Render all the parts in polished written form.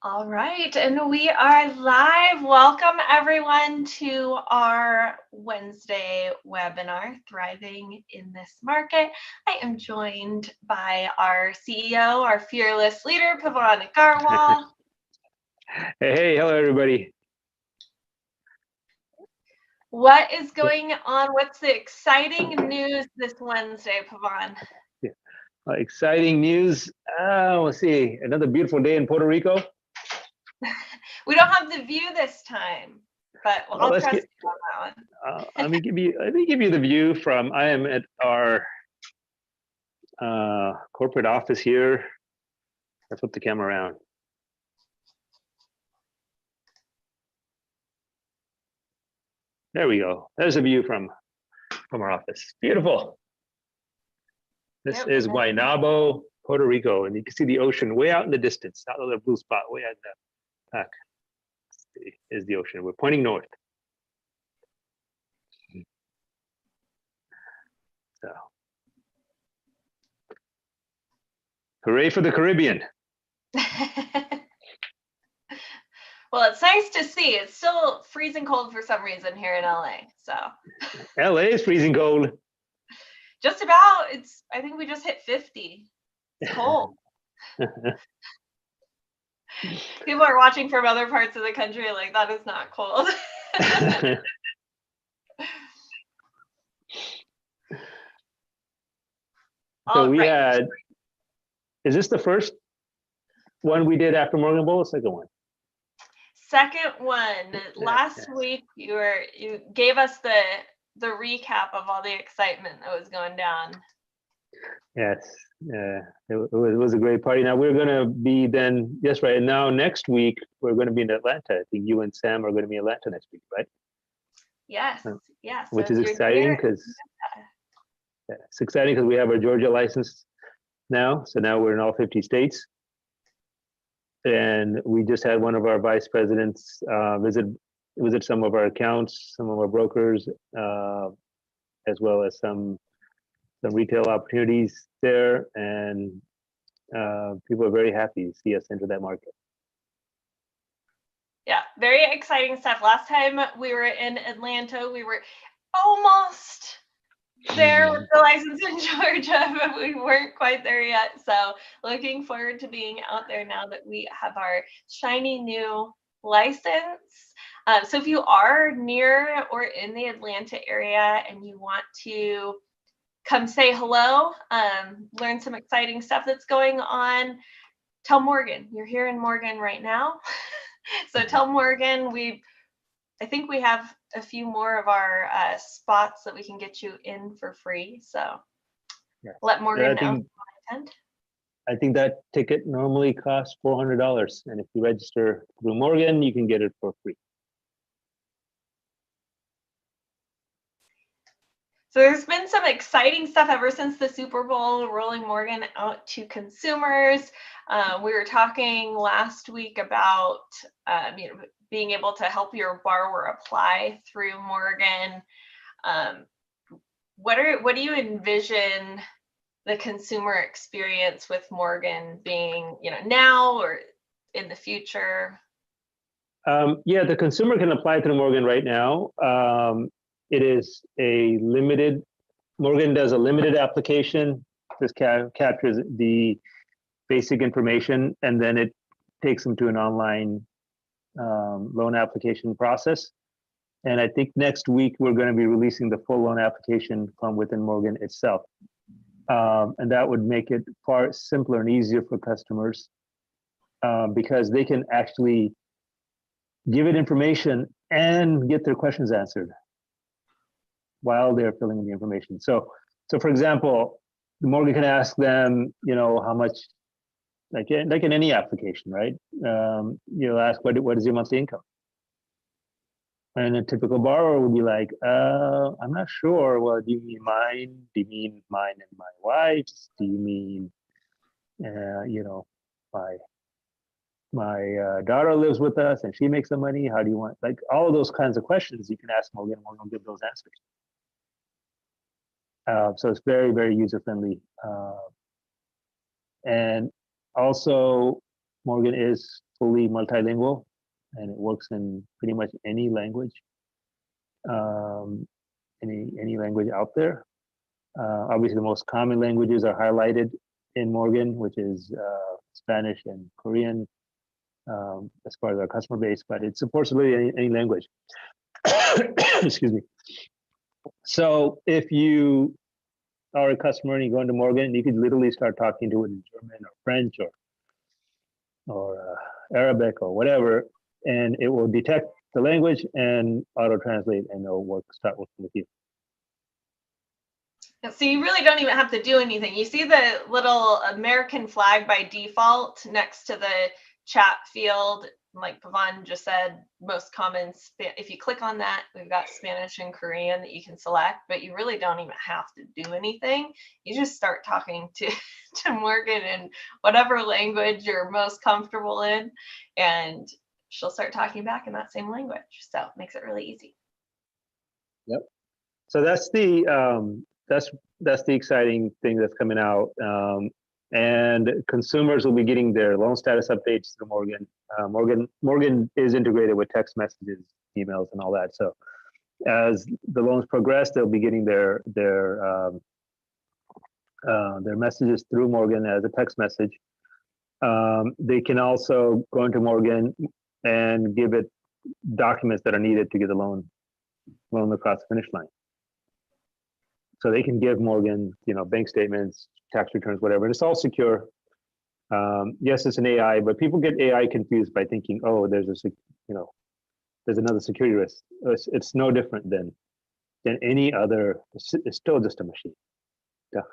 All right, and we are live. Welcome everyone to our Wednesday webinar, Thriving in This Market. I am joined by our CEO, our fearless leader, Pavan Agarwal. Hey, hello everybody. What is going on? What's the exciting news this Wednesday, Pavan? Exciting news. Let's see, another beautiful day in Puerto Rico. We don't have the view this time, but I'll trust you on that one. Let me give you the view from. I am at our corporate office here. I flip the camera around. There we go. There's a view from our office. Beautiful. This is Guaynabo, Puerto Rico, and you can see the ocean way out in the distance. That little blue spot way out in the back is the ocean. We're pointing north. So, hooray for the Caribbean. Well, it's nice to see. It's still freezing cold for some reason here in LA. So LA is freezing cold. Just about. I think we just hit 50. It's cold. People are watching from other parts of the country like that is not cold. So we had, is this the first one we did after Morgan Bowl, or second one? Second one. Last week you gave us the recap of all the excitement that was going down. Yes, it was a great party. Now we're going to be then, yes, right. And now next week we're going to be in Atlanta. I think you and Sam are going to be in Atlanta next week, right? Yes, yes. Which is exciting because it's exciting because we have our Georgia license now. So now we're in all 50 states. And we just had one of our vice presidents visit some of our accounts, some of our brokers, as well as some retail opportunities there, and people are very happy to see us enter that market. Yeah, very exciting stuff. Last time we were in Atlanta, we were almost there with the license in Georgia, but we weren't quite there yet. So looking forward to being out there now that we have our shiny new license. So if you are near or in the Atlanta area and you want to come say hello, learn some exciting stuff that's going on, tell Morgan. You're here in Morgan right now. So tell Morgan, I think we have a few more of our spots that we can get you in for free. So let Morgan know. I think that ticket normally costs $400. And if you register through Morgan, you can get it for free. So there's been some exciting stuff ever since the Super Bowl, rolling Morgan out to consumers. We were talking last week about being able to help your borrower apply through Morgan. What do you envision the consumer experience with Morgan being, now or in the future? Yeah, the consumer can apply through Morgan right now. It is Morgan does a limited application. This captures the basic information, and then it takes them to an online loan application process. And I think next week we're going to be releasing the full loan application from within Morgan itself. And that would make it far simpler and easier for customers because they can actually give it information and get their questions answered while they're filling in the information. So for example, the Morgan can ask them, how much, like in any application, right? You'll ask, what is your monthly income? And a typical borrower would be like, I'm not sure. Well, do you mean mine? Do you mean mine and my wife's? Do you mean, my daughter lives with us and she makes the money? How do you want, like all of those kinds of questions you can ask Morgan and Morgan will give those answers. So it's very, very user-friendly. And also, Morgan is fully multilingual, and it works in pretty much any language, um, any language out there. Obviously, the most common languages are highlighted in Morgan, which is Spanish and Korean, as far as our customer base, but it supports really any language. Excuse me. So if you are a customer and you go into Morgan, you could literally start talking to it in German or French or Arabic or whatever, and it will detect the language and auto translate, and it'll start working with you. So you really don't even have to do anything. You see the little American flag by default next to the chat field, like Pavan just said, most common, if you click on that, we've got Spanish and Korean that you can select, but you really don't even have to do anything. You just start talking to Morgan in whatever language you're most comfortable in, and she'll start talking back in that same language. So it makes it really easy. Yep. So that's the exciting thing that's coming out. And consumers will be getting their loan status updates through Morgan. Morgan is integrated with text messages, emails, and all that. So as the loans progress, they'll be getting their messages through Morgan as a text message. They can also go into Morgan and give it documents that are needed to get the loan across the finish line. So they can give Morgan, bank statements, tax returns, whatever, and it's all secure. Yes, it's an AI, but people get AI confused by thinking, oh, there's another security risk. It's no different than any other. It's still just a machine. Yeah.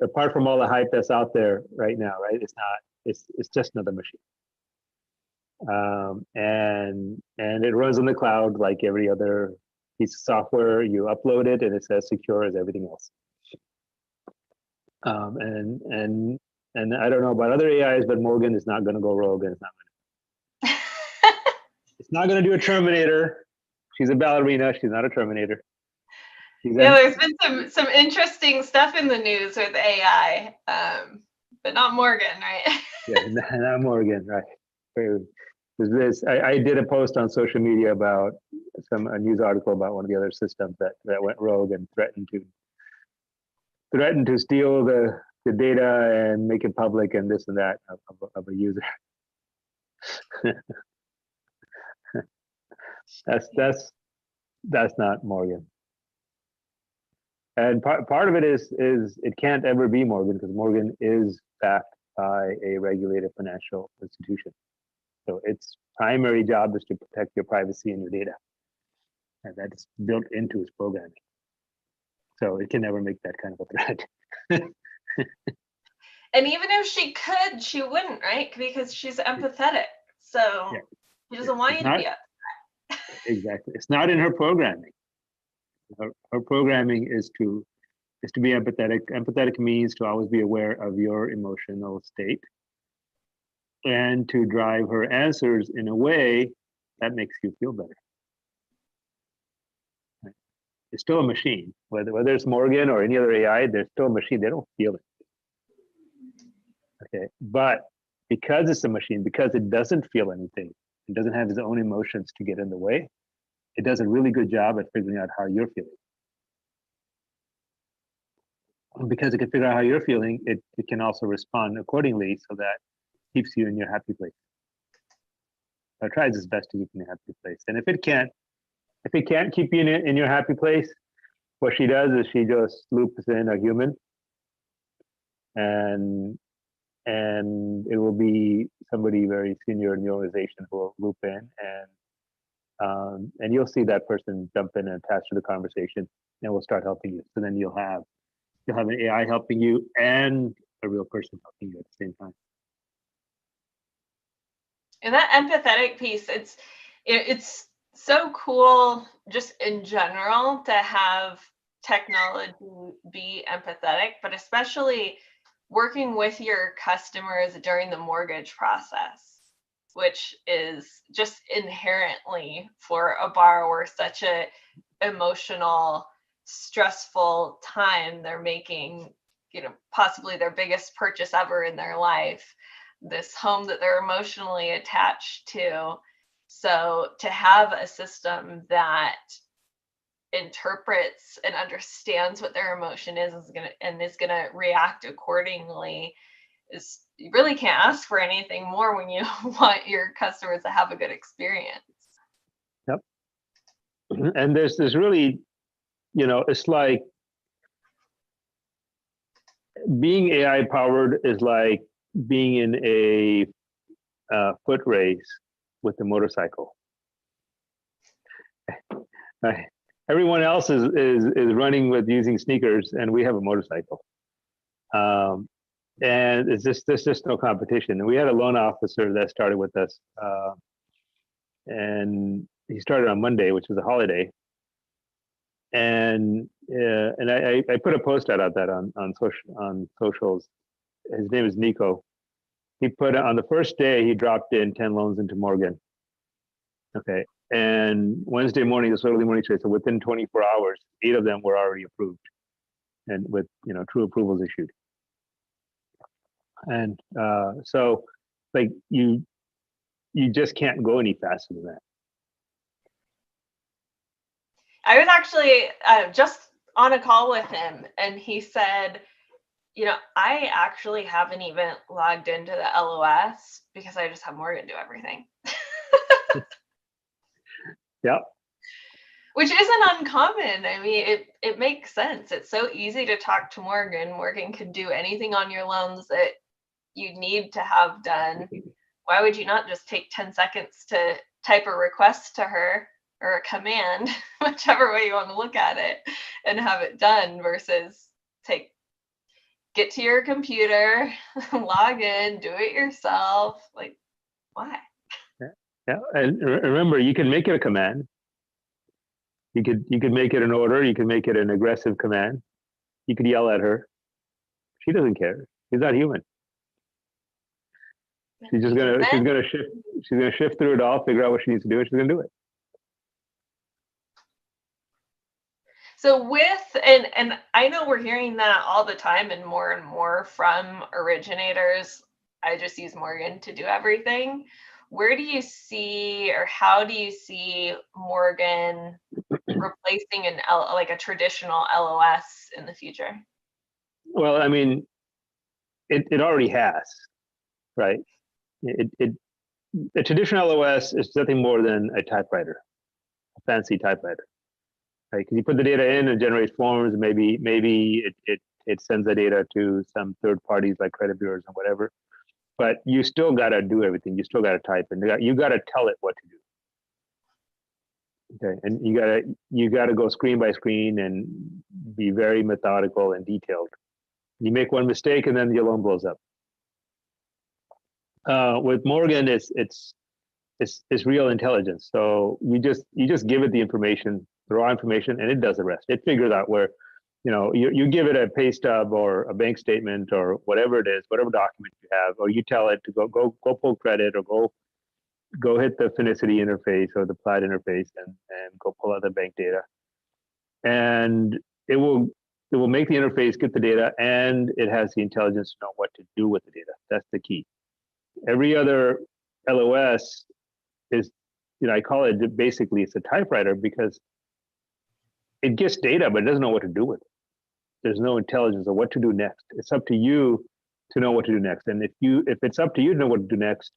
Apart from all the hype that's out there right now, right? It's not. It's just another machine. And it runs on the cloud like every other piece of software. You upload it, and it's as secure as everything else. And I don't know about other AIs, but Morgan is not going to go rogue, and it's not going to do a Terminator. She's a ballerina. She's not a Terminator. There's been some interesting stuff in the news with AI, but not Morgan, right? Yeah, not Morgan, right? I did a post on social media about a news article about one of the other systems that went rogue and threatened to steal the data and make it public and this and that of a user. That's not Morgan. And part of it is it can't ever be Morgan because Morgan is backed by a regulated financial institution. So its primary job is to protect your privacy and your data. And that's built into its programming. So it can never make that kind of a threat. And even if she could, she wouldn't, right? Because she's empathetic. So she doesn't want you to be upset. Exactly. It's not in her programming. Her programming is to be empathetic. Empathetic means to always be aware of your emotional state and to drive her answers in a way that makes you feel better. Right? It's still a machine. Whether it's Morgan or any other AI, they're still a machine. They don't feel it. Okay, but because it's a machine, because it doesn't feel anything, it doesn't have its own emotions to get in the way, it does a really good job at figuring out how you're feeling. And because it can figure out how you're feeling, it can also respond accordingly so that it keeps you in your happy place. So it tries its best to keep you in a happy place. And if it can't keep you in your happy place, what she does is she just loops in a human, and it will be somebody very senior in the organization who will loop in, and you'll see that person jump in and attach to the conversation, and will start helping you. So then you'll have an AI helping you and a real person helping you at the same time. And that empathetic piece, it's so cool just in general to have technology be empathetic, but especially working with your customers during the mortgage process, which is just inherently for a borrower such a emotional, stressful time. They're making possibly their biggest purchase ever in their life, this home that they're emotionally attached to. So to have a system that interprets and understands what their emotion is gonna react accordingly, is, you really can't ask for anything more when you want your customers to have a good experience. Yep. And there's really, it's like being AI powered is like being in a foot race with a motorcycle. Everyone else is running with using sneakers, and we have a motorcycle. And there's just no competition. And we had a loan officer that started with us, and he started on Monday, which was a holiday. And I put a post out that on socials. His name is Nico. He put on the first day he dropped in 10 loans into Morgan. Okay, and Wednesday morning, this early morning trade. So within 24 hours, 8 of them were already approved, and with true approvals issued. And so, like you just can't go any faster than that. I was actually just on a call with him, and he said, I actually haven't even logged into the LOS because I just have Morgan do everything. Yep. Which isn't uncommon. I mean, it makes sense. It's so easy to talk to Morgan. Morgan can do anything on your loans that you need to have done. Why would you not just take 10 seconds to type a request to her, or a command, whichever way you want to look at it, and have it done, versus get to your computer, log in, do it yourself. Like, why? Yeah, and remember, you can make it a command. You could make it an order. You can make it an aggressive command. You could yell at her. She doesn't care. She's not human. She's gonna shift through it all, figure out what she needs to do, and she's gonna do it. So and I know we're hearing that all the time and more from originators. I just use Morgan to do everything. Where do you see, or how do you see Morgan replacing a traditional LOS in the future? Well, I mean, it already has, right? A traditional LOS is nothing more than a typewriter, a fancy typewriter, right? Because you put the data in and generates forms. Maybe it sends the data to some third parties like credit bureaus and whatever. But you still got to do everything. You still got to type, and you got to tell it what to do. Okay, and you got to go screen by screen and be very methodical and detailed. You make one mistake, and then your loan blows up. With Morgan, it's real intelligence. So you just give it the information, the raw information, and it does the rest. It figures out where, you give it a pay stub or a bank statement or whatever it is, whatever document you have, or you tell it to go pull credit, or go hit the Finicity interface or the Plaid interface and go pull out the bank data. And it will make the interface, get the data, and it has the intelligence to know what to do with the data. That's the key. Every other LOS is, I call it basically it's a typewriter because it gets data, but it doesn't know what to do with it. There's no intelligence of what to do next. It's up to you to know what to do next. And if it's up to you to know what to do next,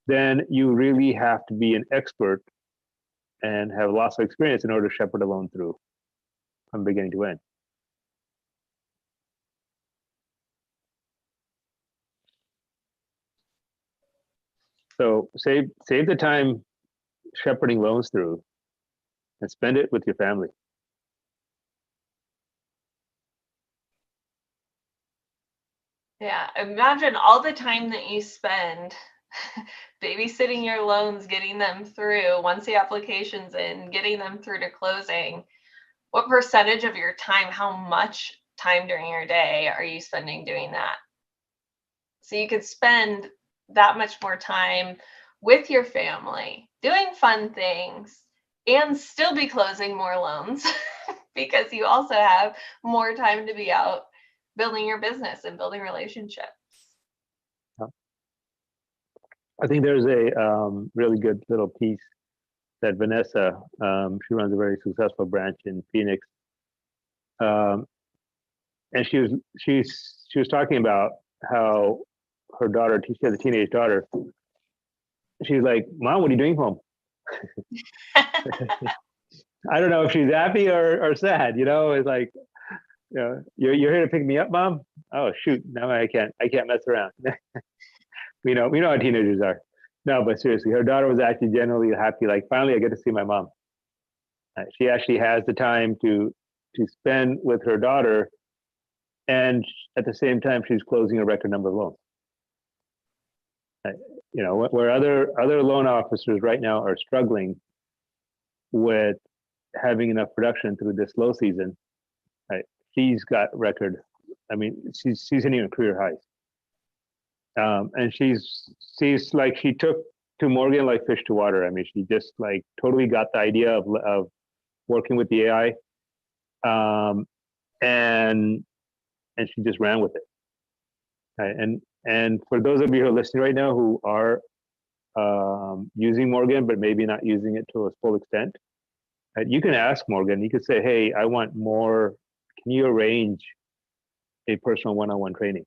then you really have to be an expert and have lots of experience in order to shepherd a loan through from beginning to end. So save the time shepherding loans through and spend it with your family. Yeah, imagine all the time that you spend babysitting your loans, getting them through, once the application's in, getting them through to closing. What percentage of your time, how much time during your day are you spending doing that? So you could spend that much more time with your family, doing fun things, and still be closing more loans because you also have more time to be out building your business and building relationships. I think there's a really good little piece that Vanessa, she runs a very successful branch in Phoenix, and she was talking about how her daughter, she has a teenage daughter. She's like, "Mom, what are you doing home?" I don't know if she's happy or sad. It's like, you're here to pick me up, Mom. Oh shoot, now I can't mess around. we know how teenagers are. No, but seriously, her daughter was actually genuinely happy. Like, finally, I get to see my mom. She actually has the time to spend with her daughter, and at the same time, she's closing a record number of loans. Where other loan officers right now are struggling with having enough production through this low season, right? She's got record. I mean, she's hitting her career highs. And she's like, she took to Morgan like fish to water. I mean, she just like totally got the idea of working with the AI, and she just ran with it. Right? And for those of you who are listening right now who are using Morgan but maybe not using it to its full extent, right, you can ask Morgan. You could say, "Hey, I want more. Can you arrange a personal one-on-one training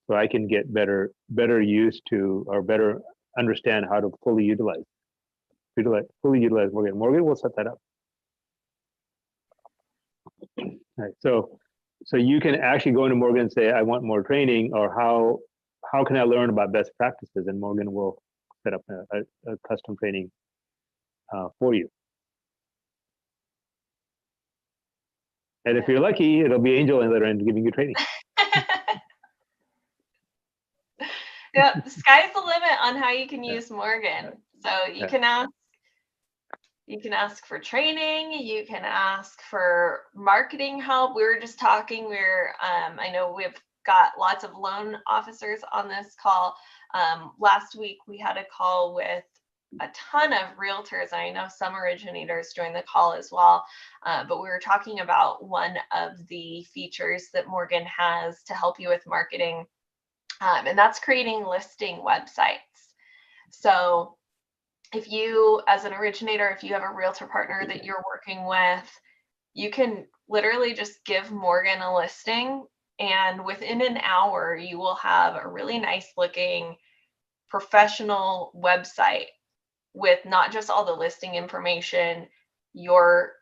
so I can get better used to or better understand how to fully utilize Morgan." Morgan will set that up. Right. So you can actually go into Morgan and say, "I want more training," or how can I learn about best practices? And Morgan will set up a custom training for you. And if you're lucky, it'll be Angel on the other end giving you training. Yeah, the sky's the limit on how you can use Morgan. So you can ask for training, you can ask for marketing help. We were just talking, I know we've got lots of loan officers on this call. Last week we had a call with a ton of realtors. I know some originators joined the call as well, but we were talking about one of the features that Morgan has to help you with marketing, and that's creating listing websites. So if you, as an originator, if you have a realtor partner that you're working with, you can literally just give Morgan a listing, and within an hour, you will have a really nice looking professional website with not just all the listing information, your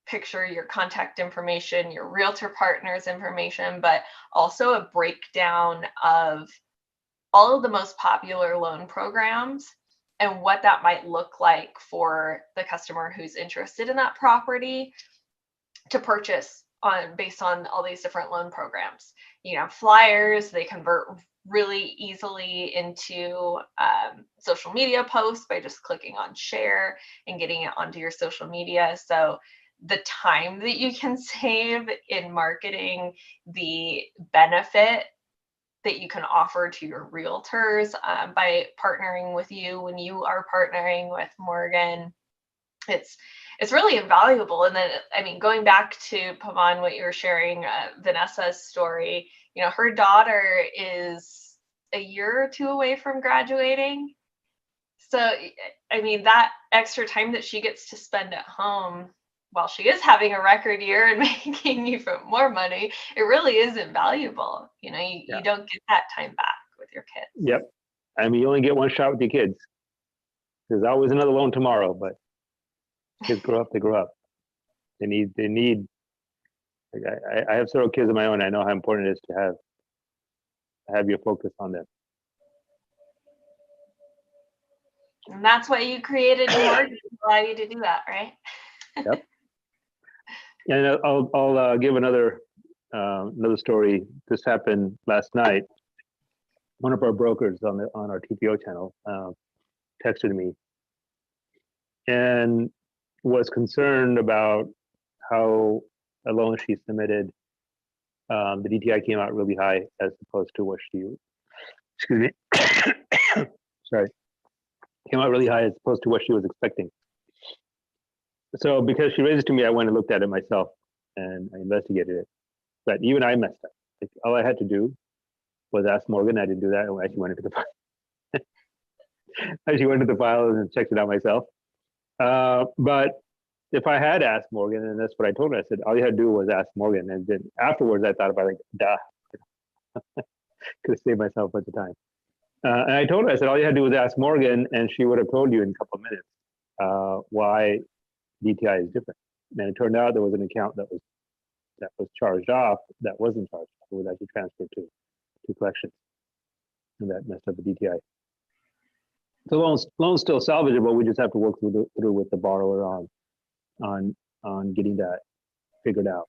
picture, your contact information, your realtor partner's information, but also a breakdown of all of the most popular loan programs and what that might look like for the customer who's interested in that property to purchase based on all these different loan programs. Flyers, they convert really easily into social media posts by just clicking on share and getting it onto your social media. So the time that you can save in marketing, the benefit that you can offer to your realtors by partnering with you when you are partnering with Morgan, it's really invaluable. And then, I mean, going back to Pavan, what you were sharing, Vanessa's story, her daughter is a year or two away from graduating. So, I mean, that extra time that she gets to spend at home while she is having a record year and making even more money, it really is invaluable. You don't get that time back with your kids. Yep. I mean, you only get one shot with your kids. There's always another loan tomorrow, but kids grow up, they grow up. They need, I have several kids of my own. I know how important it is to have your focus on them. And that's why you created Morgan to allow you to do that, right? Yep. And I'll give another story. This happened last night. One of our brokers on our TPO channel texted me and was concerned about how a loan she submitted, the DTI came out really high as opposed to what came out really high as opposed to what she was expecting. So because she raised it to me, I went and looked at it myself and I investigated it. but even I messed up. Like, all I had to do was ask Morgan. I didn't do that. I actually went into the I actually went into the file and checked it out myself. But if I had asked Morgan, and that's what I told her, I said, all you had to do was ask Morgan. And then afterwards, I thought about like, duh, could have saved myself a bunch of time. And I told her, I said, all you had to do was ask Morgan, and she would have told you in a couple of minutes why DTI is different. And it turned out there was an account that was charged off that wasn't charged. It was actually transferred to collections, and that messed up the DTI. So loans still salvageable. We just have to work through with the borrower on getting that figured out,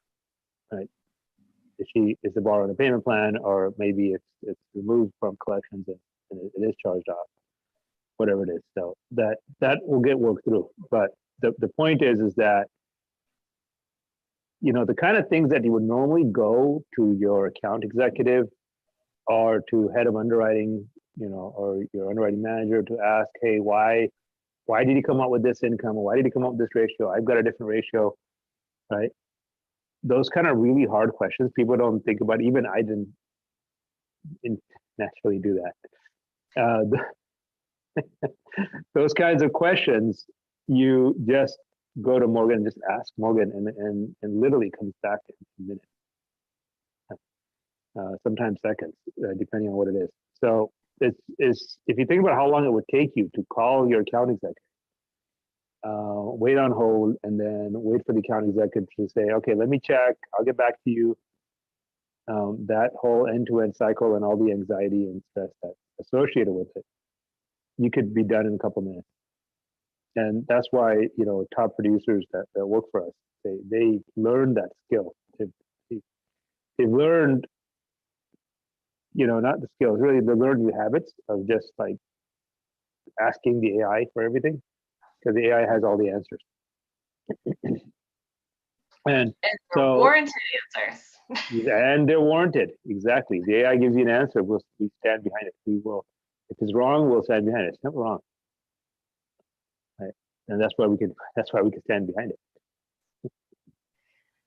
right? Is the borrower on a payment plan, or maybe it's removed from collections and it is charged off, whatever it is. So that will get worked through. But the point is that, you know, the kind of things that you would normally go to your account executive or to head of underwriting, you know, or your underwriting manager to ask, hey, why did he come up with this income, or why did he come up with this ratio? I've got a different ratio, right? Those kind of really hard questions people don't think about. Even I didn't naturally do that. Those kinds of questions, you just go to Morgan and just ask Morgan, and literally comes back in minutes, sometimes seconds, depending on what it is. So it's if you think about how long it would take you to call your account executive, wait on hold, and then wait for the account executive to say, okay, let me check, I'll get back to you. That whole end-to-end cycle and all the anxiety and stress that's associated with it, you could be done in a couple minutes. And that's why, you know, top producers that work for us, they learn that skill. They've learned, you know, not the skills, really, they learn new habits of just like asking the AI for everything, because the AI has all the answers. And so warranted answers. And they're warranted. Exactly. The AI gives you an answer. We stand behind it. We will. If it's wrong, we'll stand behind it. It's never wrong. Right. And that's why we can stand behind it.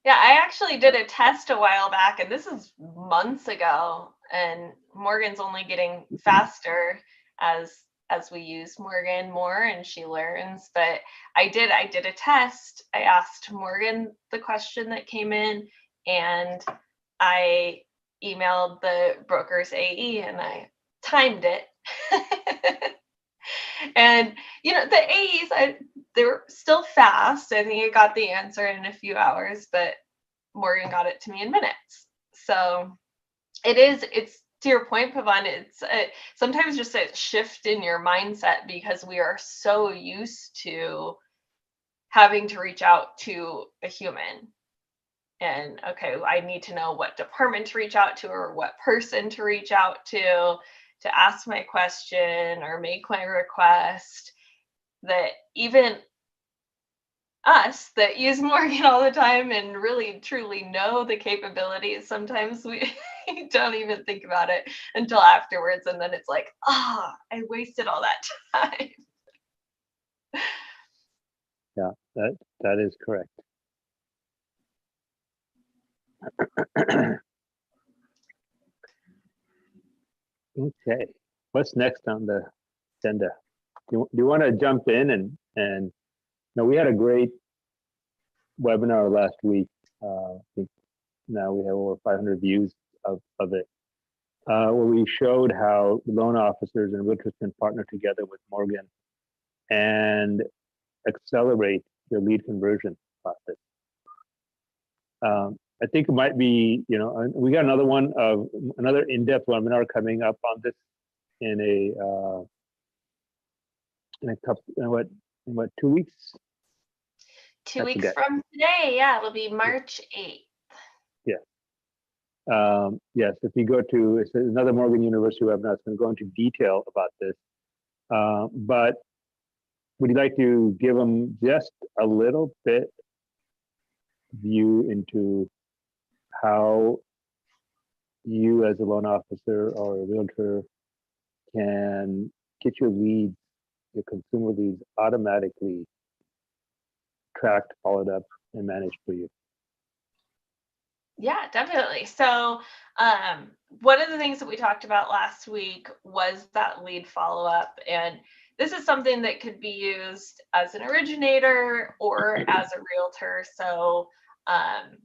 Yeah, I actually did a test a while back, and this is months ago, and Morgan's only getting faster as we use Morgan more and she learns. But I did a test. I asked Morgan the question that came in, and I emailed the broker's AE and I timed it. And you know, the AEs, they were still fast. I think I got the answer in a few hours, but Morgan got it to me in minutes. So it's to your point, Pavan, it's sometimes just a shift in your mindset, because we are so used to having to reach out to a human. And okay, I need to know what department to reach out to, or what person to reach out to ask my question or make my request. That even us that use Morgan all the time and really truly know the capabilities, sometimes we don't even think about it until afterwards, and then it's like, I wasted all that time. Yeah, that is correct. Okay, what's next on the agenda? Do you want to jump in and no, we had a great webinar last week. I think now we have over 500 views of it, where we showed how loan officers and realtors can partner together with Morgan and accelerate your lead conversion process. I think it might be, you know, we got another in-depth webinar coming up on this in what 2 weeks? 2 weeks from today, yeah, it'll be March 8th. Yeah. Yes, if you go to, it's another Morgan University webinar, it's going to go into detail about this. But would you like to give them just a little bit view into how you as a loan officer or a realtor can get your leads, your consumer leads, automatically tracked, followed up, and managed for you? Yeah, definitely. So, one of the things that we talked about last week was that lead follow up. And this is something that could be used as an originator or as a realtor. So, um,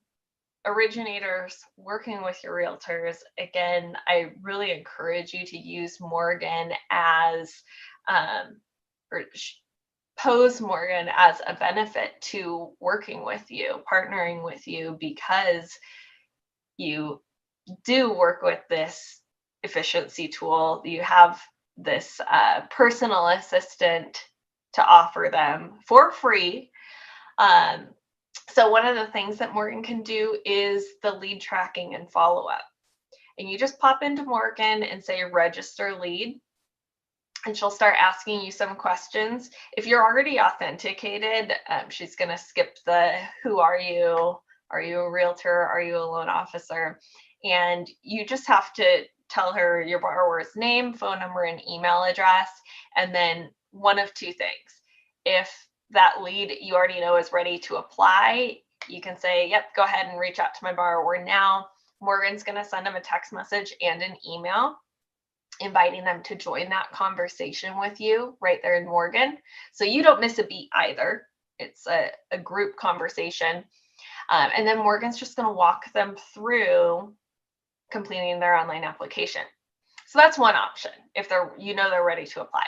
originators working with your realtors, again, I really encourage you to use Morgan as, um, or pose Morgan as a benefit to working with you, partnering with you, because you do work with this efficiency tool. You have this personal assistant to offer them for free. Um, so one of the things that Morgan can do is the lead tracking and follow up. And you just pop into Morgan and say register lead, and she'll start asking you some questions. If you're already authenticated, she's going to skip the who are you? Are you a realtor? Are you a loan officer? And you just have to tell her your borrower's name, phone number, and email address. And then one of two things. If that lead you already know is ready to apply, you can say, yep, go ahead and reach out to my borrower now. Morgan's going to send them a text message and an email inviting them to join that conversation with you right there in Morgan. So you don't miss a beat either. It's a group conversation. And then Morgan's just going to walk them through completing their online application. So that's one option if they're, they're ready to apply.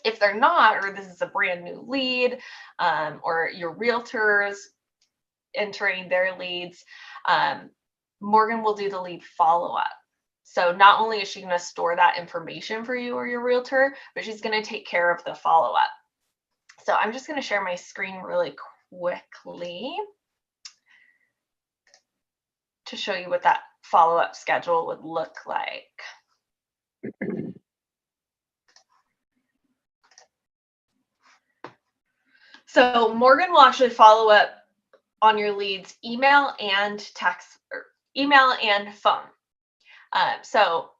If they're not, or this is a brand new lead, or your realtors entering their leads, Morgan will do the lead follow-up. So not only is she going to store that information for you or your realtor, but she's going to take care of the follow-up. So I'm just going to share my screen really quickly to show you what that follow-up schedule would look like. So Morgan will actually follow up on your leads email and text, or email and phone. So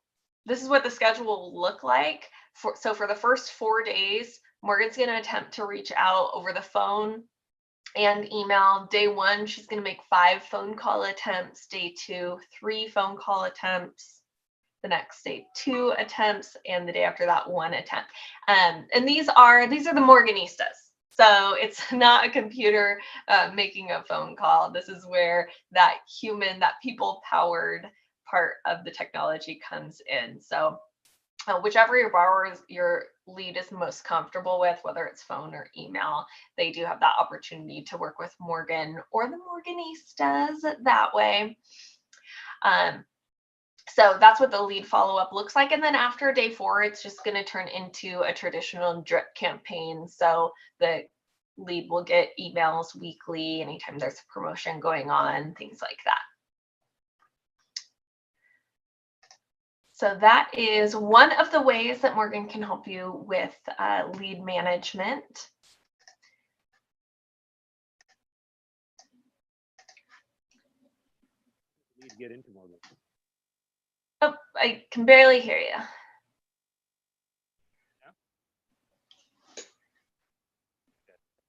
this is what the schedule will look like. So for the first 4 days, Morgan's going to attempt to reach out over the phone and email. Day 1, she's going to make 5 phone call attempts. Day 2, 3 phone call attempts. The next day, 2 attempts, and the day after that, 1 attempt. And these are the Morganistas. So it's not a computer making a phone call. This is where that human, that people-powered part of the technology comes in. So whichever your lead is most comfortable with, whether it's phone or email, they do have that opportunity to work with Morgan or the Morganistas that way. So that's what the lead follow-up looks like. And then after day 4, it's just going to turn into a traditional drip campaign. So the lead will get emails weekly, anytime there's a promotion going on, things like that. So that is one of the ways that Morgan can help you with lead management. Lead get into Morgan. Oh, I can barely hear you.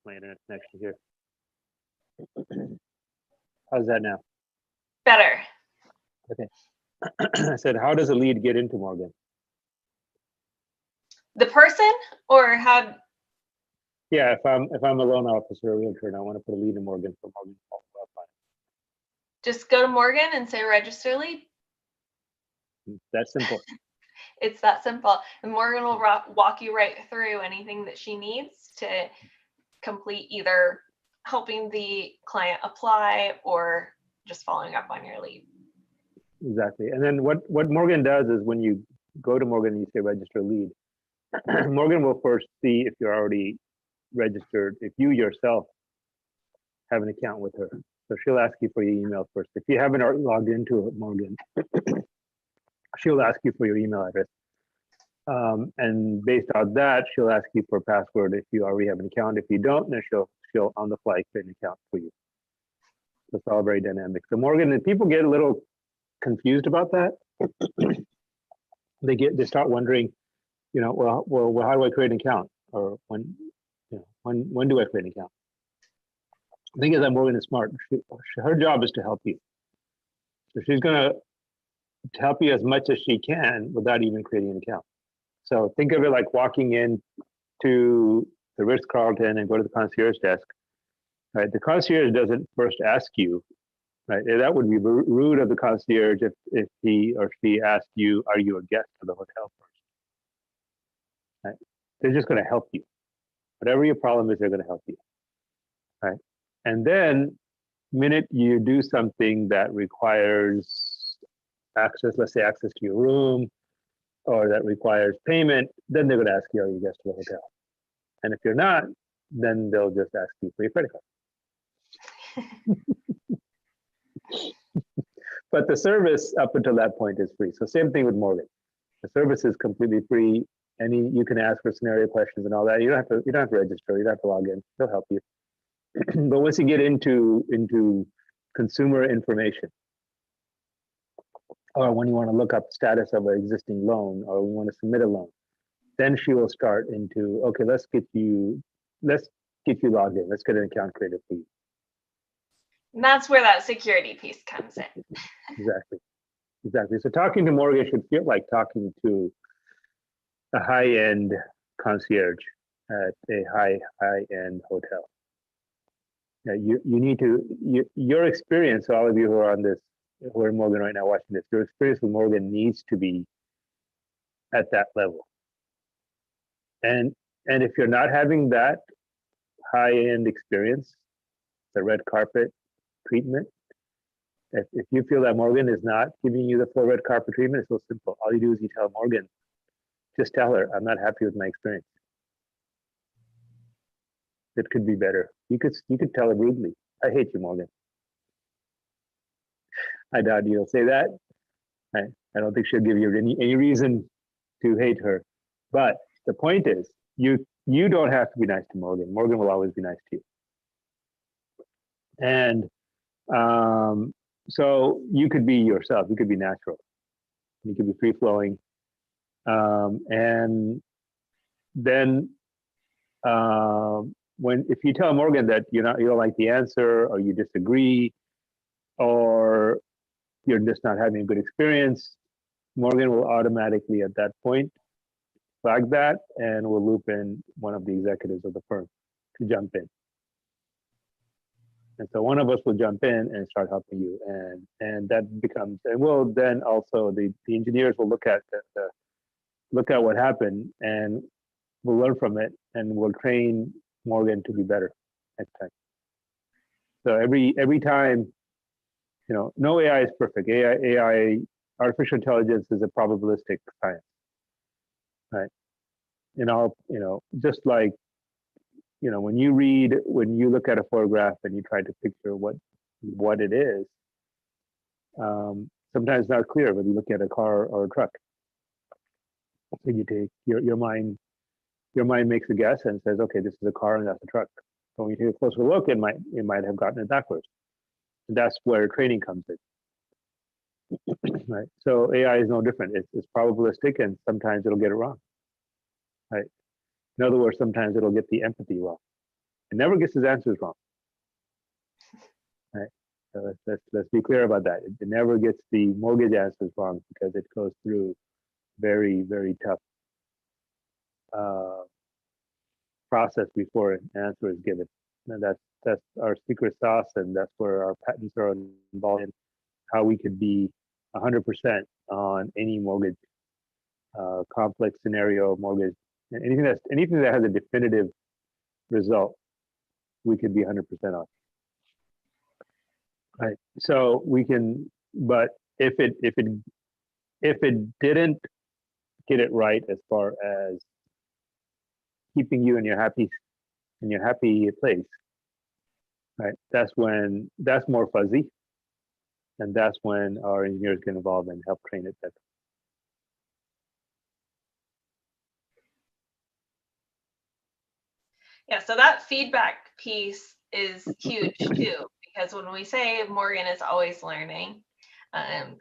My internet connection here. How's that now? Better. Okay. I said, how does a lead get into Morgan? The person, or how? Yeah, if I'm a loan officer or realtor and I want to put a lead in Morgan for Morgan to follow up on it. Just go to Morgan and say register lead. That's simple. It's that simple. And Morgan will walk you right through anything that she needs to complete, either helping the client apply or just following up on your lead. Exactly. And then what Morgan does is when you go to Morgan and you say register lead, Morgan will first see if you're already registered, if you yourself have an account with her. So she'll ask you for your email first. If you haven't already logged into it, Morgan, she'll ask you for your email address. And based on that, she'll ask you for a password if you already have an account. If you don't, then she'll on the fly create an account for you. So it's all very dynamic. So Morgan, and people get a little confused about that. They start wondering, well, how do I create an account? Or when do I create an account? The thing is that Morgan is smart. Her job is to help you. So she's going to help you as much as she can without even creating an account. So think of it like walking in to the Ritz-Carlton and go to the concierge desk, right? The concierge doesn't first ask you, right? That would be rude of the concierge if he or she asked you, are you a guest of the hotel first, right? They're just going to help you. Whatever your problem is, they're going to help you, right? And then minute you do something that requires access, let's say access to your room, or that requires payment, then they're going to ask you, are you a guest of the hotel? And if you're not, then they'll just ask you for your credit card. But the service up until that point is free. So same thing with Morgan. The service is completely free. You can ask for scenario questions and all that. You don't have to register. You don't have to log in. They'll help you. But once you get into consumer information, or when you want to look up status of an existing loan, or we want to submit a loan, then she will start into, okay, let's get you logged in. Let's get an account created for you. And that's where that security piece comes in. Exactly. So talking to Morgan should feel like talking to a high-end concierge at a high-end hotel. Yeah, you need to, your experience, all of you who are on this, who are in Morgan right now watching this, your experience with Morgan needs to be at that level. And if you're not having that high-end experience, the red carpet treatment, if you feel that Morgan is not giving you the full red carpet treatment, it's so simple. All you do is you tell Morgan, just tell her, I'm not happy with my experience. It could be better. You could tell her rudely, I hate you, Morgan. I doubt you'll say that. I don't think she'll give you any reason to hate her. But the point is, you don't have to be nice to Morgan. Morgan will always be nice to you. And so you could be yourself. You could be natural. You could be free flowing. And then if you tell Morgan that you don't like the answer, or you disagree, or you're just not having a good experience, Morgan will automatically at that point flag that and will loop in one of the executives of the firm to jump in. And so one of us will jump in and start helping you, and that becomes, and we'll then also the engineers will look at what happened, and we'll learn from it, and we'll train Morgan to be better next time. So every time, no AI is perfect. Artificial intelligence is a probabilistic science, right? Just like, when you look at a photograph and you try to picture what it is, sometimes it's not clear whether you look at a car or a truck. So you take your mind makes a guess and says, okay, this is a car and that's a truck. But when you take a closer look, it might have gotten it backwards. And that's where training comes in. Right. So AI is no different. It's probabilistic, and sometimes it'll get it wrong. Right. In other words, sometimes it'll get the empathy wrong. It never gets its answers wrong. Right. So let's be clear about that. It never gets the mortgage answers wrong, because it goes through very, very tough process before an answer is given. And that's our secret sauce, and that's where our patents are involved in how we could be 100% on any mortgage, complex scenario mortgage, anything that has a definitive result, we could be 100% on. Right. So we can, but if it didn't get it right as far as keeping you in your happy place, right? That's more fuzzy, and that's when our engineers get involved and help train it better. Yeah, so that feedback piece is huge too, because when we say Morgan is always learning,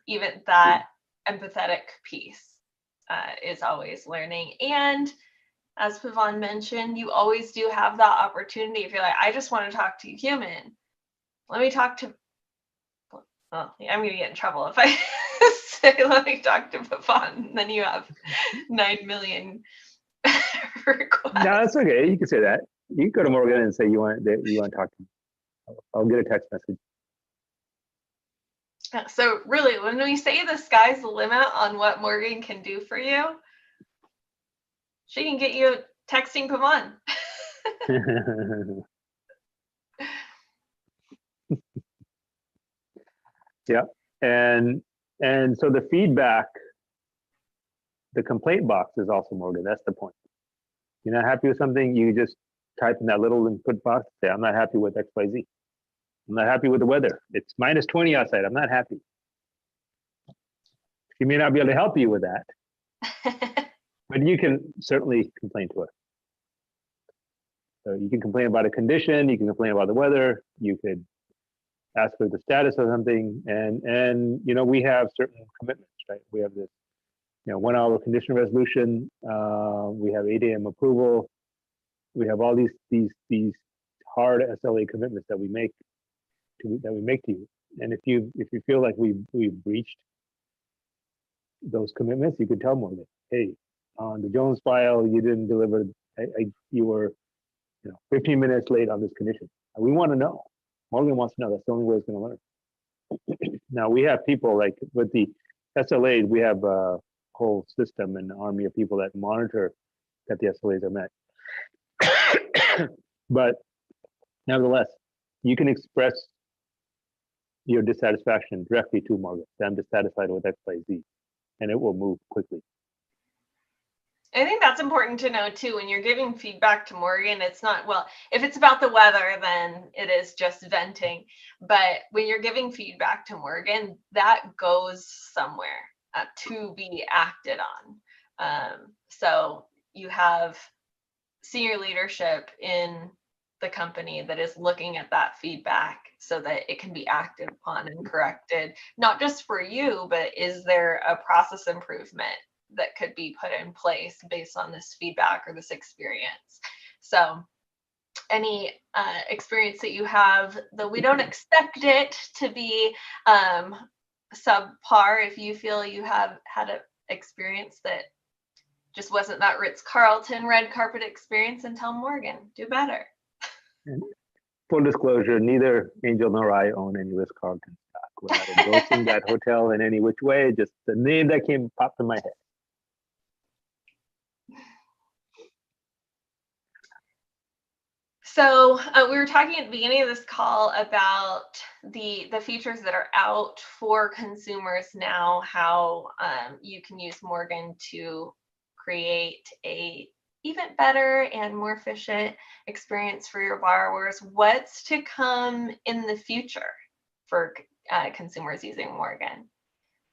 even that empathetic piece is always learning. And as Pavan mentioned, you always do have that opportunity. If you're like, I just want to talk to a human, let me talk to Well, I'm going to get in trouble if I say, let me talk to Pavan, and then you have 9 million requests. No, it's okay. You can say that. You can go to Morgan and say you want to talk to me. I'll get a text message. So really, when we say the sky's the limit on what Morgan can do for you, she can get you texting Pavan. Yeah, and so the feedback, the complaint box is also Morgan. That's the point. You're not happy with something, you just type in that little input box. Say, I'm not happy with X, Y, Z. I'm not happy with the weather. It's minus 20 outside. I'm not happy. She may not be able to help you with that, but you can certainly complain to her. So you can complain about a condition. You can complain about the weather. You could ask for the status of something, and we have certain commitments, right? We have this 1 hour condition resolution. We have 8 a.m. approval. We have all these hard SLA commitments that we make to you. And if you feel like we've breached those commitments, you could tell Morgan, hey, on the Jones file, you didn't deliver. You were 15 minutes late on this condition. And we want to know. Morgan wants to know. That's the only way it's going to learn. Now we have people like with the SLAs, we have a whole system and army of people that monitor that the SLAs are met. But nevertheless, you can express your dissatisfaction directly to Morgan. I'm dissatisfied with X, Y, Z, and it will move quickly. I think that's important to know too. When you're giving feedback to Morgan, it's not, well, if it's about the weather, then it is just venting. But when you're giving feedback to Morgan, that goes somewhere to be acted on. So you have senior leadership in the company that is looking at that feedback so that it can be acted upon and corrected, not just for you, but is there a process improvement that could be put in place based on this feedback or this experience? So any experience that you have, though we don't expect it to be subpar, if you feel you have had an experience that just wasn't that Ritz-Carlton red carpet experience, and tell Morgan, do better. Full disclosure, neither Angel nor I own any Ritz-Carlton stock. We're not endorsing that hotel in any which way, just the name that popped in my head. So we were talking at the beginning of this call about the features that are out for consumers now, how you can use Morgan to create a even better and more efficient experience for your borrowers. What's to come in the future for consumers using Morgan?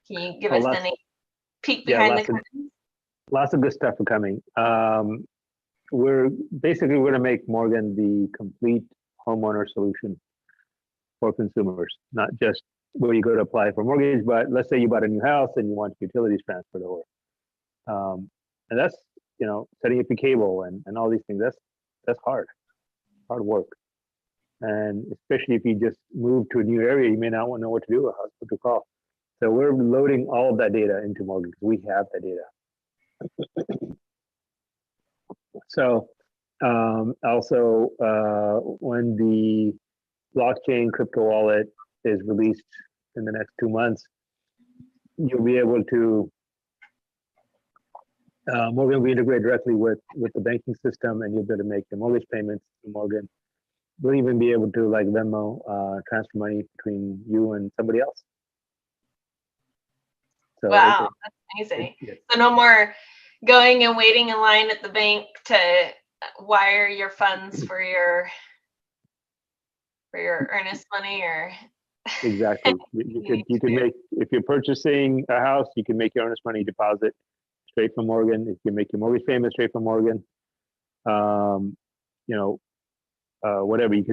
Can you give us any peek behind the curtain? Lots of good stuff are coming. We're going to make Morgan the complete homeowner solution for consumers, not just where you go to apply for mortgage, but let's say you bought a new house and you want utilities transferred over. And that's, setting up your cable and all these things, that's hard work. And especially if you just move to a new area, you may not want to know what to do or what to call. So we're loading all of that data into Morgan because we have that data. So also, when the blockchain crypto wallet is released in the next 2 months, you'll be able to, Morgan will integrate directly with the banking system, and you'll be able to make your mortgage payments to Morgan. We'll even be able to, like Venmo, transfer money between you and somebody else. So wow, that's amazing. So no more going and waiting in line at the bank to wire your funds for your earnest money, or exactly. You could make, if you're purchasing a house, you can make your earnest money deposit straight from Morgan. If you make your mortgage payment straight from Morgan, whatever you're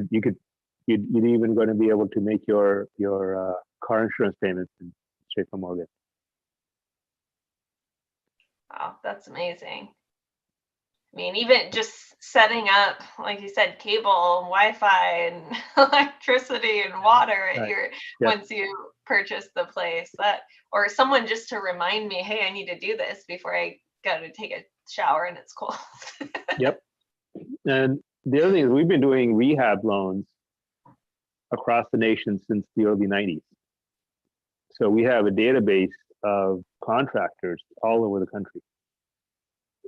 even going to be able to make your car insurance payments straight from Morgan. Wow, that's amazing. I mean, even just setting up, like you said, cable, Wi-Fi, and electricity and water at once you purchased the place, that, or someone just to remind me, hey, I need to do this before I go to take a shower and it's cold. Yep. And the other thing is we've been doing rehab loans across the nation since the early 90s. So we have a database of contractors all over the country.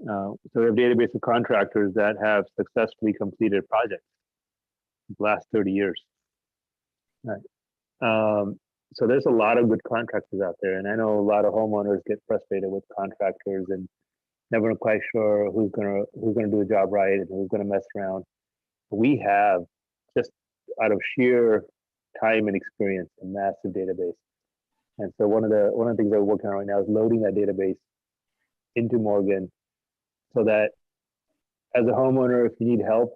So we have a database of contractors that have successfully completed projects in the last 30 years. Right. So there's a lot of good contractors out there, and I know a lot of homeowners get frustrated with contractors and never quite sure who's gonna do the job right and who's gonna mess around. We have, just out of sheer time and experience, a massive database. And so one of the things that we're working on right now is loading that database into Morgan, so that as a homeowner, if you need help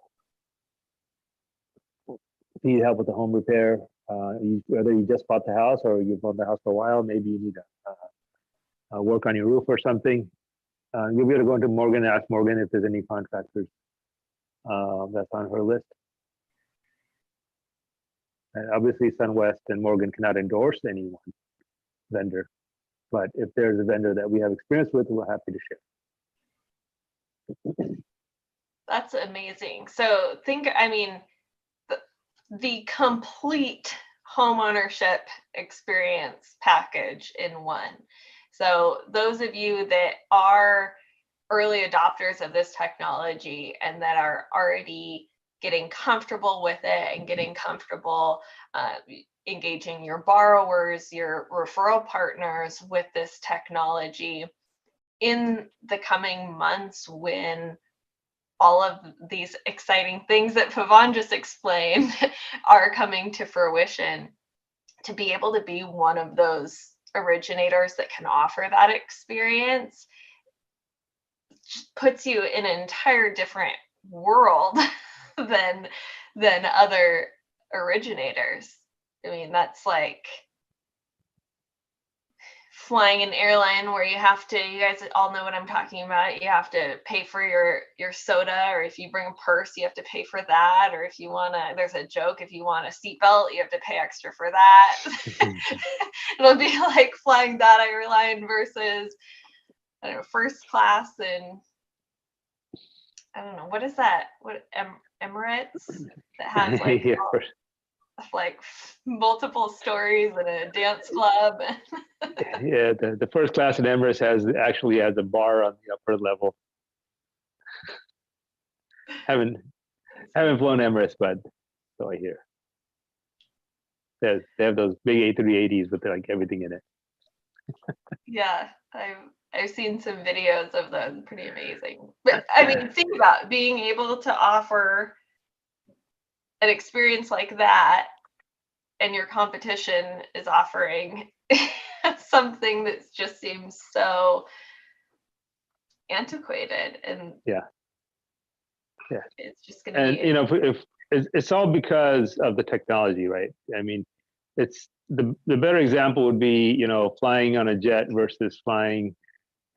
with the home repair, whether you just bought the house or you've owned the house for a while, maybe you need to work on your roof or something, you'll be able to go into Morgan and ask Morgan if there's any contractors that's on her list. And obviously, SunWest and Morgan cannot endorse any one vendor, but if there's a vendor that we have experience with, we're happy to share. That's amazing. So I mean, the complete homeownership experience package in one. So those of you that are early adopters of this technology and that are already getting comfortable with it and getting comfortable engaging your borrowers, your referral partners with this technology, in the coming months, when all of these exciting things that Pavan just explained are coming to fruition, to be able to be one of those originators that can offer that experience just puts you in an entire different world than other originators. I mean, that's like flying an airline where you guys all know what I'm talking about. You have to pay for your soda, or if you bring a purse, you have to pay for that. Or if you there's a joke, if you want a seatbelt, you have to pay extra for that. It'll be like flying that airline versus, I don't know, first class and I don't know, what is that? What Emirates that has like Yeah, like multiple stories and a dance club. yeah, the first class in Emirates actually has a bar on the upper level. Haven't flown Emirates, but so I hear. They have those big A380s with like everything in it. Yeah, I've seen some videos of them, pretty amazing. But I mean, think about being able to offer an experience like that, and your competition is offering something that just seems so antiquated, and yeah, it's just going to be. And if it's all because of the technology, right? I mean, it's the better example would be flying on a jet versus flying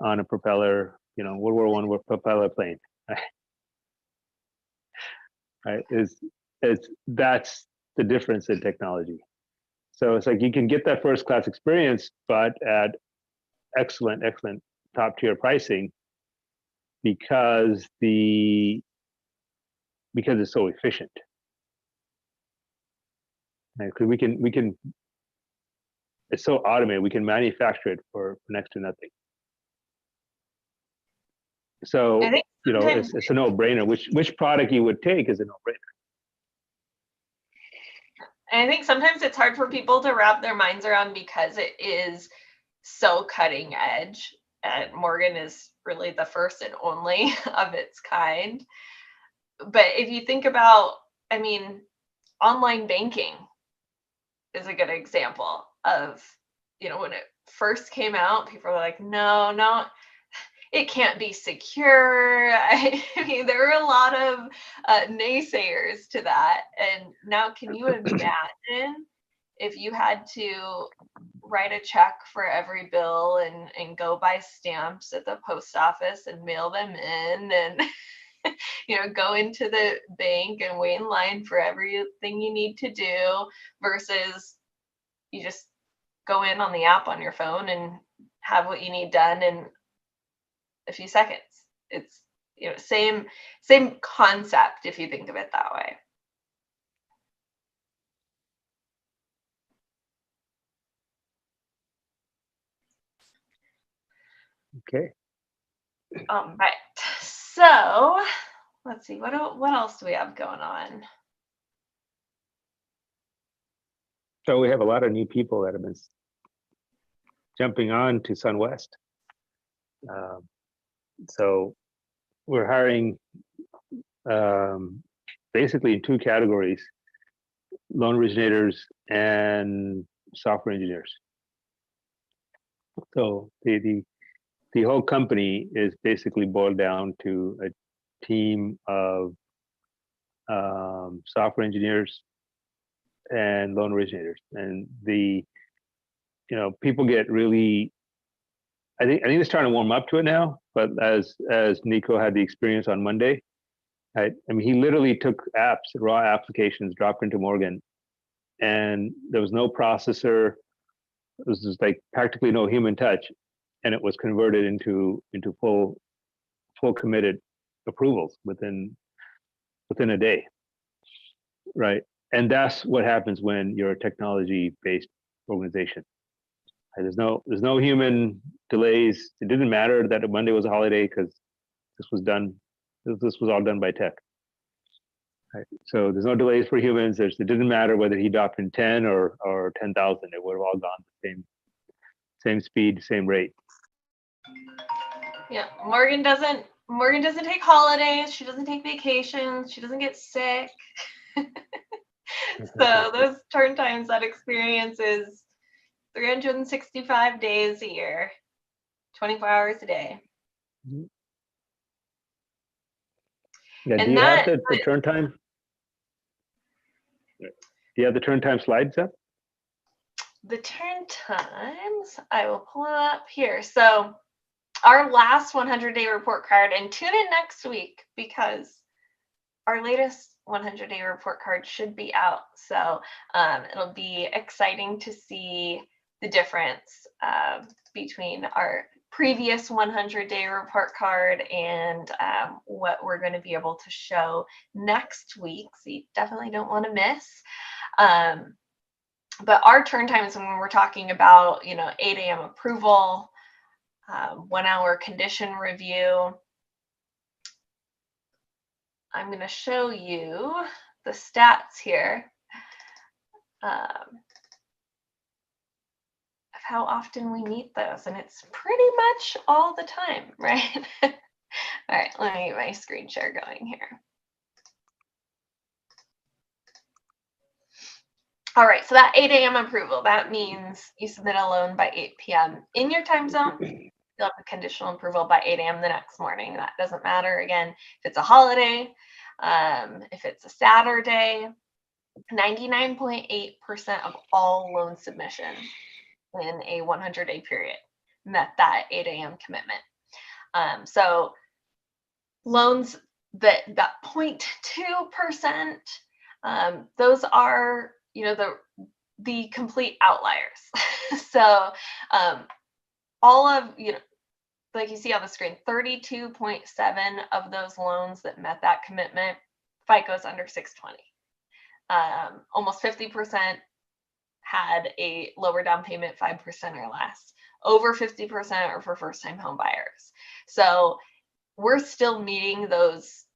on a propeller, World War I propeller plane, right? That's the difference in technology. So it's like you can get that first class experience, but at excellent top tier pricing because it's so efficient. Because we can it's so automated, we can manufacture it for next to nothing. So it's a no-brainer. Which product you would take is a no-brainer. And I think sometimes it's hard for people to wrap their minds around because it is so cutting edge. And Morgan is really the first and only of its kind. But if you think about, I mean, online banking is a good example of, when it first came out, people were like, no, it can't be secure. I mean, there were a lot of naysayers to that. And now, can you imagine if you had to write a check for every bill and go buy stamps at the post office and mail them in and go into the bank and wait in line for everything you need to do, versus you just go in on the app on your phone and have what you need done in a few seconds. It's, you know, same concept if you think of it that way. Okay. All right. So let's see, what else do we have going on? So we have a lot of new people that have been jumping on to SunWest. So we're hiring basically in two categories: loan originators and software engineers. So the whole company is basically boiled down to a team of software engineers and loan originators. And people get really, I think they're starting to warm up to it now. But as Nico had the experience on Monday, I mean, he literally took apps, raw applications, dropped into Morgan, and there was no processor. It was just like practically no human touch, and it was converted into full committed approvals within a day, right? And that's what happens when you're a technology-based organization. There's no human delays. It didn't matter that Monday was a holiday because this was done. This was all done by tech. Right? So there's no delays for humans. It didn't matter whether he dropped in 10 or 10,000. It would have all gone the same speed, same rate. Yeah, Morgan doesn't take holidays. She doesn't take vacations. She doesn't get sick. So those turn times, that experience is 365 days a year, 24 hours a day. Yeah, and do you have the turn time? Do you have the turn time slides up? The turn times, I will pull it up here. So our last 100-day report card, and tune in next week because our latest 100-day report card should be out. So it'll be exciting to see the difference between our previous 100-day report card and what we're going to be able to show next week. So you definitely don't want to miss. But our turn times, when we're talking about, 8 a.m. approval, 1 hour condition review, I'm going to show you the stats here of how often we meet those. And it's pretty much all the time, right? All right, let me get my screen share going here. All right, so that 8 a.m. approval, that means you submit a loan by 8 p.m. in your time zone. You'll have a conditional approval by 8 a.m. the next morning. That doesn't matter, again, if it's a holiday, if it's a Saturday. 99.8% of all loan submissions in a 100-day period met that 8 a.m. commitment. So loans that 0.2%, those are, the complete outliers. So all of, like you see on the screen, 32.7 of those loans that met that commitment, FICO's under 620. Almost 50% had a lower down payment, 5% or less. Over 50% are for first-time home buyers. So we're still meeting those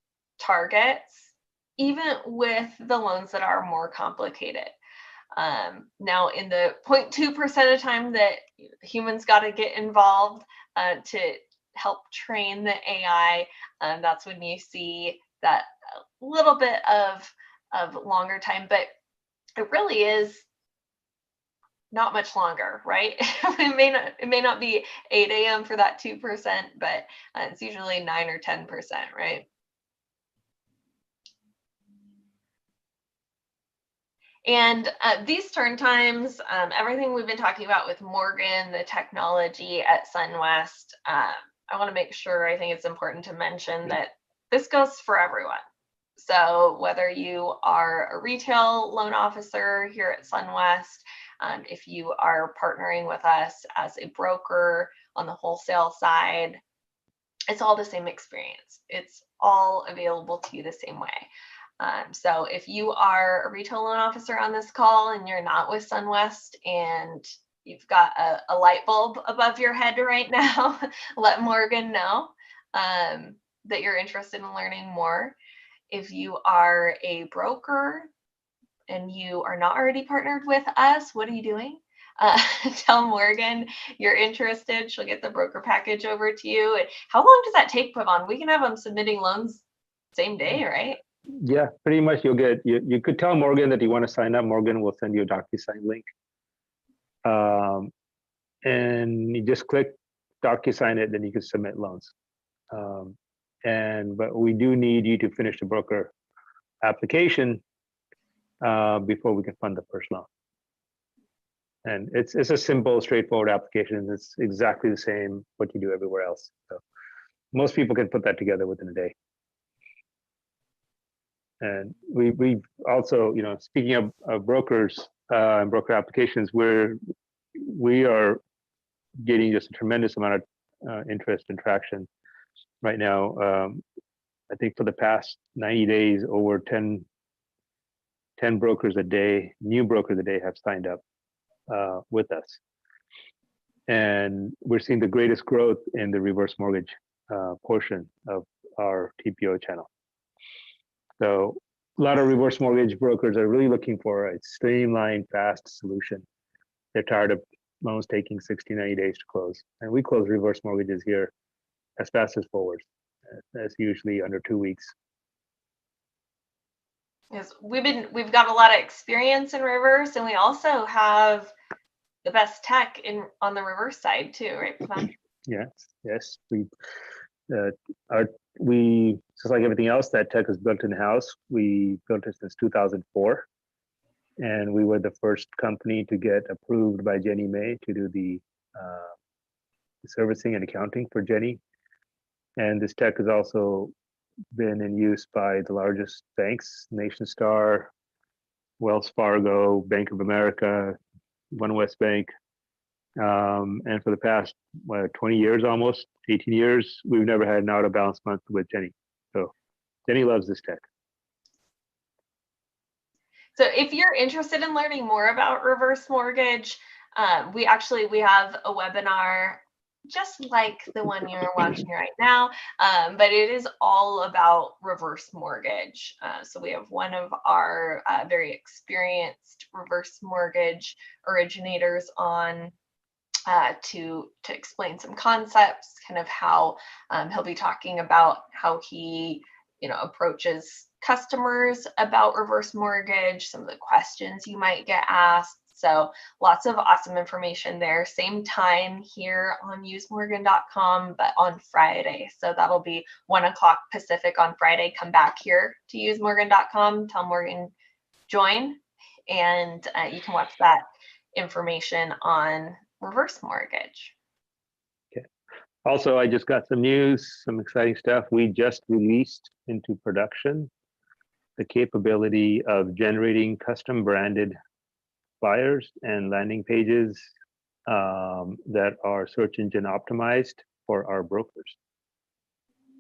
targets, even with the loans that are more complicated. Now, in the 0.2% of time that humans got to get involved to help train the AI, that's when you see that little bit of longer time, but it really is not much longer, right? It may not be 8 a.m. for that 2%, but it's usually 9 or 10%, right? And these turn times, everything we've been talking about with Morgan, the technology at SunWest, I want to make sure, I think it's important to mention that this goes for everyone. So whether you are a retail loan officer here at SunWest, If you are partnering with us as a broker on the wholesale side, it's all the same experience. It's all available to you the same way. So if you are a retail loan officer on this call and you're not with SunWest and you've got a light bulb above your head right now, let Morgan know that you're interested in learning more. If you are a broker and you are not already partnered with us, what are you doing? Tell Morgan you're interested. She'll get the broker package over to you. And how long does that take, Pavan? We can have them submitting loans same day, right? Yeah, pretty much. You could tell Morgan that you want to sign up. Morgan will send you a DocuSign link. And you just click DocuSign it, then you can submit loans. But we do need you to finish the broker application before we can fund the first loan. And it's a simple, straightforward application. It's exactly the same what you do everywhere else. So most people can put that together within a day. And we also, speaking of brokers and broker applications, we are getting just a tremendous amount of interest and traction right now. I think for the past 90 days, over 10 brokers a day, new brokers a day, have signed up with us. And we're seeing the greatest growth in the reverse mortgage portion of our TPO channel. So a lot of reverse mortgage brokers are really looking for a streamlined, fast solution. They're tired of loans taking 60, 90 days to close. And we close reverse mortgages here as fast as forwards. That's usually under 2 weeks. Yes, we've got a lot of experience in reverse, and we also have the best tech on the reverse side too, right, Pavan? Yes. We just like everything else, that tech is built in house. We built it since 2004, and we were the first company to get approved by Ginnie Mae to do the servicing and accounting for Ginnie. And this tech has also been in use by the largest banks: NationStar, Wells Fargo, Bank of America, One West Bank. And for the past 20 years, almost 18 years, we've never had an out of balance month with Ginnie. So Ginnie loves this tech. So if you're interested in learning more about reverse mortgage, we have a webinar just like the one you're watching right now, but it is all about reverse mortgage. So we have one of our very experienced reverse mortgage originators on to explain some concepts, kind of how he'll be talking about how he approaches customers about reverse mortgage, some of the questions you might get asked. So lots of awesome information there. Same time here on usemorgan.com, but on Friday. So that'll be 1:00 Pacific on Friday. Come back here to usemorgan.com, tell Morgan join, and you can watch that information on reverse mortgage. Okay. Also, I just got some news, some exciting stuff. We just released into production the capability of generating custom branded flyers and landing pages that are search engine optimized for our brokers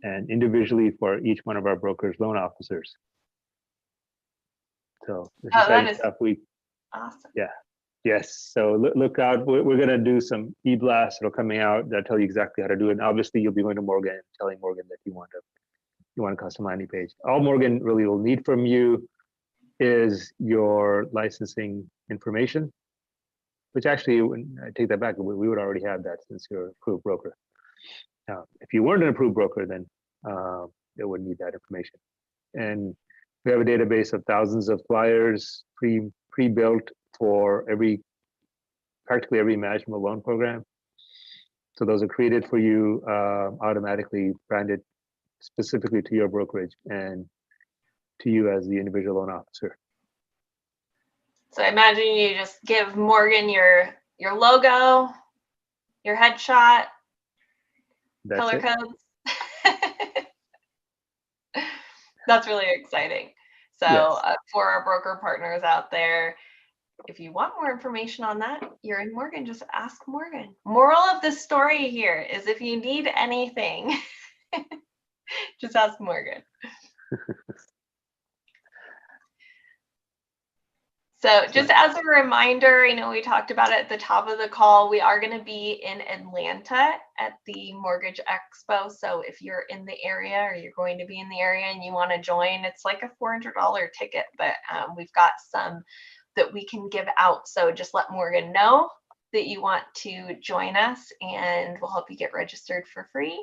and individually for each one of our brokers' loan officers. So this exciting stuff. Awesome. Yeah. Yes. So look out. We're going to do some e-blasts that are coming out that tell you exactly how to do it. And obviously, you'll be going to Morgan and telling Morgan that you want a custom landing page. All Morgan really will need from you is your licensing information, which actually, when I take that back, we would already have that since you're an approved broker. Now, if you weren't an approved broker, then they wouldn't need that information. And we have a database of thousands of flyers pre-built for practically every imaginable loan program. So those are created for you, automatically branded specifically to your brokerage and to you as the individual loan officer. So I imagine you just give Morgan your logo, your headshot, color codes. That's really exciting. So yes. For our broker partners out there, if you want more information on that, you're in Morgan, just ask Morgan. Moral of the story here is if you need anything, just ask Morgan. So just as a reminder, I know we talked about it at the top of the call, we are going to be in Atlanta at the Mortgage Expo. So if you're in the area or you're going to be in the area and you want to join, it's like a $400 ticket, but we've got some that we can give out. So just let Morgan know that you want to join us and we'll help you get registered for free.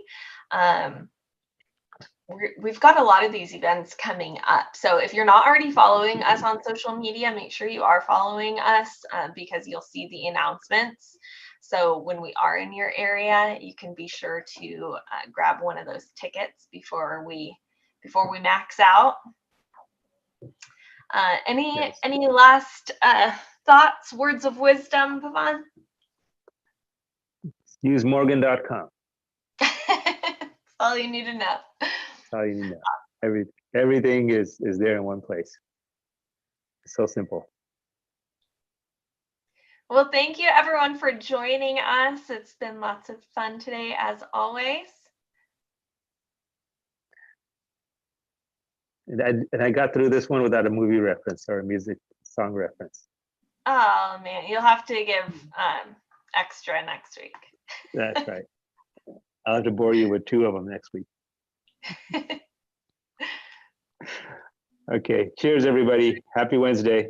We've got a lot of these events coming up. So if you're not already following us on social media, make sure you are following us because you'll see the announcements. So when we are in your area, you can be sure to grab one of those tickets before we max out. Any last thoughts, words of wisdom, Pavan? Use Morgan.com. That's all you need to know. That's all you need to know. Everything is there in one place. It's so simple. Well, thank you everyone for joining us. It's been lots of fun today, as always. And I got through this one without a movie reference or a music song reference. Oh man, you'll have to give extra next week. That's right. I'll have to bore you with 2 of them next week. Okay. Cheers, everybody. Happy Wednesday.